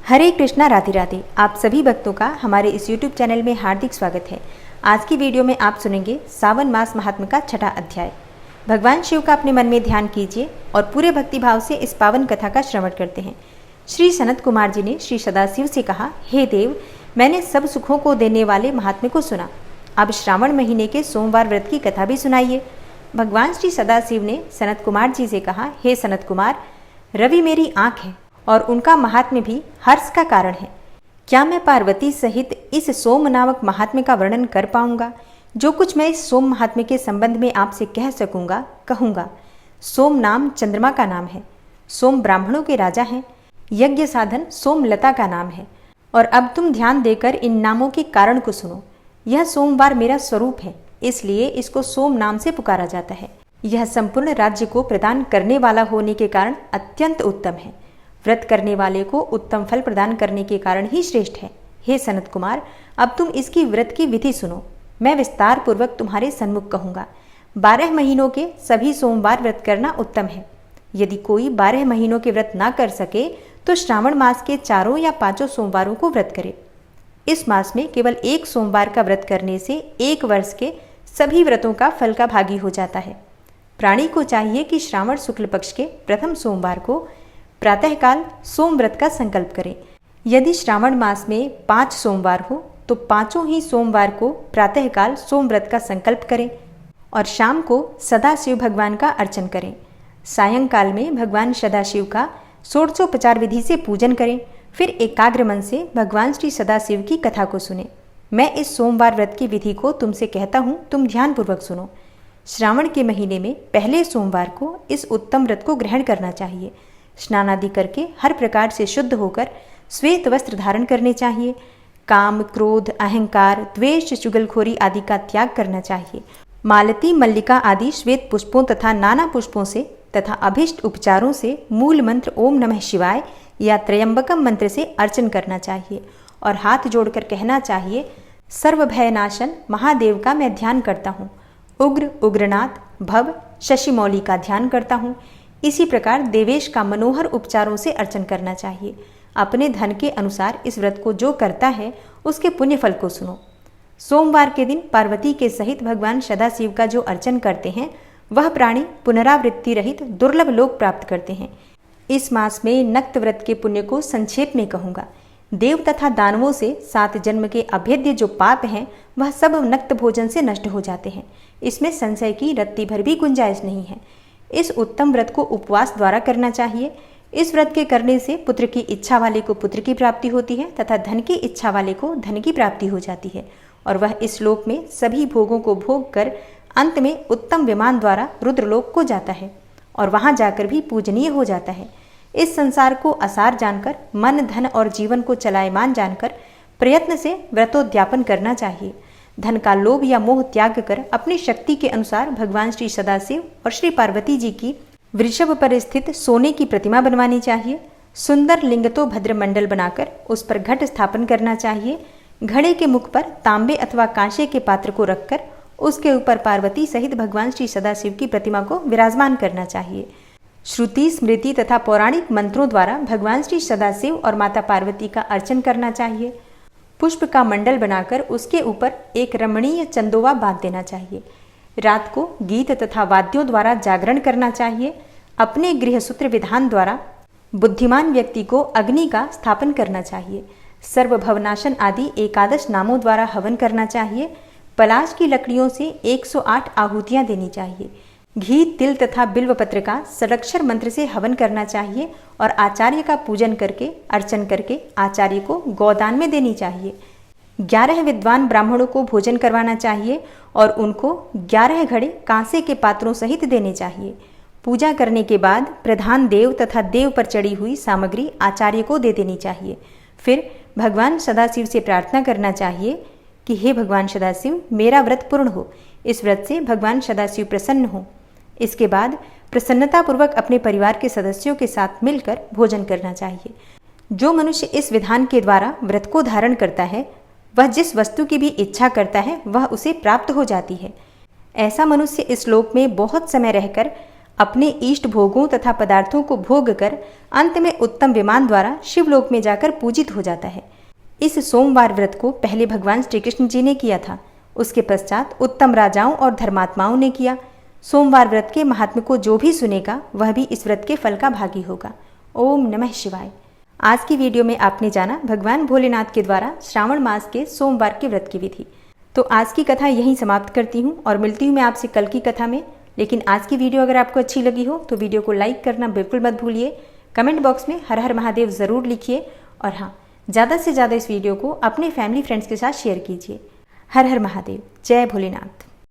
हरे कृष्णा, राधे राधे। आप सभी भक्तों का हमारे इस YouTube चैनल में हार्दिक स्वागत है। आज की वीडियो में आप सुनेंगे सावन मास महात्म्य का छठा अध्याय। भगवान शिव का अपने मन में ध्यान कीजिए और पूरे भक्ति भाव से इस पावन कथा का श्रवण करते हैं। श्री सनत कुमार जी ने श्री सदाशिव से कहा, हे देव, मैंने सब सुखों को देने वाले महात्म्य को सुना, अब श्रावण महीने के सोमवार व्रत की कथा भी सुनाइए। भगवान श्री सदाशिव ने सनत कुमार जी से कहा, हे सनत कुमार, रवि मेरी आँख है और उनका महात्म्य भी हर्ष का कारण है। क्या मैं पार्वती सहित इस सोम नामक महात्म्य का वर्णन कर पाऊंगा? जो कुछ मैं इस सोम महात्म्य के संबंध में आपसे कह सकूंगा कहूंगा। सोम नाम चंद्रमा का नाम है। सोम ब्राह्मणों के राजा हैं। यज्ञ साधन सोमलता का नाम है। और अब तुम ध्यान देकर इन नामों के कारण को सुनो। यह सोमवार मेरा स्वरूप है, इसलिए इसको सोम नाम से पुकारा जाता है। यह संपूर्ण राज्य को प्रदान करने वाला होने के कारण अत्यंत उत्तम है। व्रत करने वाले को उत्तम फल प्रदान करने के कारण ही श्रेष्ठ है। हे सनत कुमार, अब तुम इसकी व्रत की विधि सुनो। मैं विस्तार पूर्वक तुम्हारे सन्मुख कहूँगा। 12 महीनों के सभी सोमवार व्रत करना उत्तम है। यदि कोई 12 महीनों के व्रत ना कर सके तो श्रावण मास के 4 या 5 सोमवारों को व्रत करे। इस मास में केवल एक सोमवार का व्रत करने से 1 वर्ष के सभी व्रतों का फल का भागी हो जाता है। प्राणी को चाहिए कि श्रावण शुक्ल पक्ष के प्रथम सोमवार को प्रातःकाल सोम व्रत का संकल्प करें। यदि श्रावण मास में 5 सोमवार हो तो 5 ही सोमवार को प्रातःकाल सोम व्रत का संकल्प करें और शाम को सदाशिव भगवान का अर्चन करें। सायंकाल में भगवान सदाशिव का षोडशोपचार विधि से पूजन करें। फिर एकाग्र मन से भगवान श्री सदाशिव की कथा को सुने। मैं इस सोमवार व्रत की विधि को तुमसे कहता हूँ, तुम ध्यानपूर्वक सुनो। श्रावण के महीने में पहले सोमवार को इस उत्तम व्रत को ग्रहण करना चाहिए। स्नान आदि करके हर प्रकार से शुद्ध होकर श्वेत वस्त्र धारण करने चाहिए। काम, क्रोध, अहंकार, द्वेष, चुगलखोरी आदि का त्याग करना चाहिए। मालती, मल्लिका आदि श्वेत पुष्पों तथा नाना पुष्पों से तथा अभिष्ट उपचारों से मूल मंत्र ओम नमः शिवाय या त्रयंबकम मंत्र से अर्चन करना चाहिए और हाथ जोड़कर कहना चाहिए, सर्वभयनाशन महादेव का मैं ध्यान करता हूँ। उग्र उग्रनाथ भव शशिमौली का ध्यान करता हूँ। इसी प्रकार देवेश का मनोहर उपचारों से अर्चन करना चाहिए। अपने धन के अनुसार इस व्रत को जो करता है उसके पुण्य फल को सुनो। सोमवार के दिन पार्वती के सहित भगवान सदाशिव का जो अर्चन करते हैं वह प्राणी पुनरावृत्ति रहित दुर्लभ लोक प्राप्त करते हैं। इस मास में नक्त व्रत के पुण्य को संक्षेप में कहूँगा। देव तथा दानवों से 7 जन्म के अभेद्य जो पाप हैं वह सब नक्त भोजन से नष्ट हो जाते हैं। इसमें संशय की रत्ती भर भी गुंजाइश नहीं है। इस उत्तम व्रत को उपवास द्वारा करना चाहिए। इस व्रत के करने से पुत्र की इच्छा वाले को पुत्र की प्राप्ति होती है तथा धन की इच्छा वाले को धन की प्राप्ति हो जाती है और वह इस लोक में सभी भोगों को भोग कर अंत में उत्तम विमान द्वारा रुद्रलोक को जाता है और वहां जाकर भी पूजनीय हो जाता है। इस संसार को असार जानकर, मन, धन और जीवन को चलायमान जानकर प्रयत्न से व्रतोद्यापन करना चाहिए। धन का लोभ या मोह त्याग कर अपनी शक्ति के अनुसार भगवान श्री सदाशिव और श्री पार्वती जी की वृषभ पर स्थित सोने की प्रतिमा बनवानी चाहिए। सुंदर लिंगतो भद्र मंडल बनाकर उस पर घट स्थापन करना चाहिए। घड़े के मुख पर तांबे अथवा कांसे के पात्र को रखकर उसके ऊपर पार्वती सहित भगवान श्री सदाशिव की प्रतिमा को विराजमान करना चाहिए। श्रुति, स्मृति तथा पौराणिक मंत्रों द्वारा भगवान श्री सदाशिव और माता पार्वती का अर्चन करना चाहिए। पुष्प का मंडल बनाकर उसके ऊपर एक रमणीय चंदोवा बांध देना चाहिए। रात को गीत तथा वाद्यों द्वारा जागरण करना चाहिए। अपने गृहसूत्र विधान द्वारा बुद्धिमान व्यक्ति को अग्नि का स्थापन करना चाहिए। सर्वभवनाशन आदि 11 नामों द्वारा हवन करना चाहिए। पलाश की लकड़ियों से 108 आहुतियां देनी चाहिए। घी, तिल तथा बिल्वपत्र का षडक्षर मंत्र से हवन करना चाहिए और आचार्य का पूजन करके अर्चन करके आचार्य को गोदान में देनी चाहिए। 11 विद्वान ब्राह्मणों को भोजन करवाना चाहिए और उनको 11 घड़े कांसे के पात्रों सहित देने चाहिए। पूजा करने के बाद प्रधान देव तथा देव पर चढ़ी हुई सामग्री आचार्य को दे देनी चाहिए। फिर भगवान सदाशिव से प्रार्थना करना चाहिए कि हे भगवान सदाशिव, मेरा व्रत पूर्ण हो। इस व्रत से भगवान सदाशिव प्रसन्न हो। इसके बाद प्रसन्नतापूर्वक अपने परिवार के सदस्यों के साथ मिलकर भोजन करना चाहिए। जो मनुष्य इस विधान के द्वारा व्रत को धारण करता है वह जिस वस्तु की भी इच्छा करता है वह उसे प्राप्त हो जाती है। ऐसा मनुष्य इस लोक में बहुत समय रहकर अपने इष्ट भोगों तथा पदार्थों को भोग कर अंत में उत्तम विमान द्वारा शिवलोक में जाकर पूजित हो जाता है। इस सोमवार व्रत को पहले भगवान श्री कृष्ण जी ने किया था, उसके पश्चात उत्तम राजाओं और धर्मात्माओं ने किया। सोमवार व्रत के महात्म्य को जो भी सुनेगा वह भी इस व्रत के फल का भागी होगा। ओम नमः शिवाय। आज की वीडियो में आपने जाना भगवान भोलेनाथ के द्वारा श्रावण मास के सोमवार के व्रत की विधि। तो आज की कथा यहीं समाप्त करती हूँ और मिलती हूँ मैं आपसे कल की कथा में। लेकिन आज की वीडियो अगर आपको अच्छी लगी हो तो वीडियो को लाइक करना बिल्कुल मत भूलिए। कमेंट बॉक्स में हर हर महादेव ज़रूर लिखिए और हाँ, ज़्यादा से ज़्यादा इस वीडियो को अपने फैमिली फ्रेंड्स के साथ शेयर कीजिए। हर हर महादेव। जय भोलेनाथ।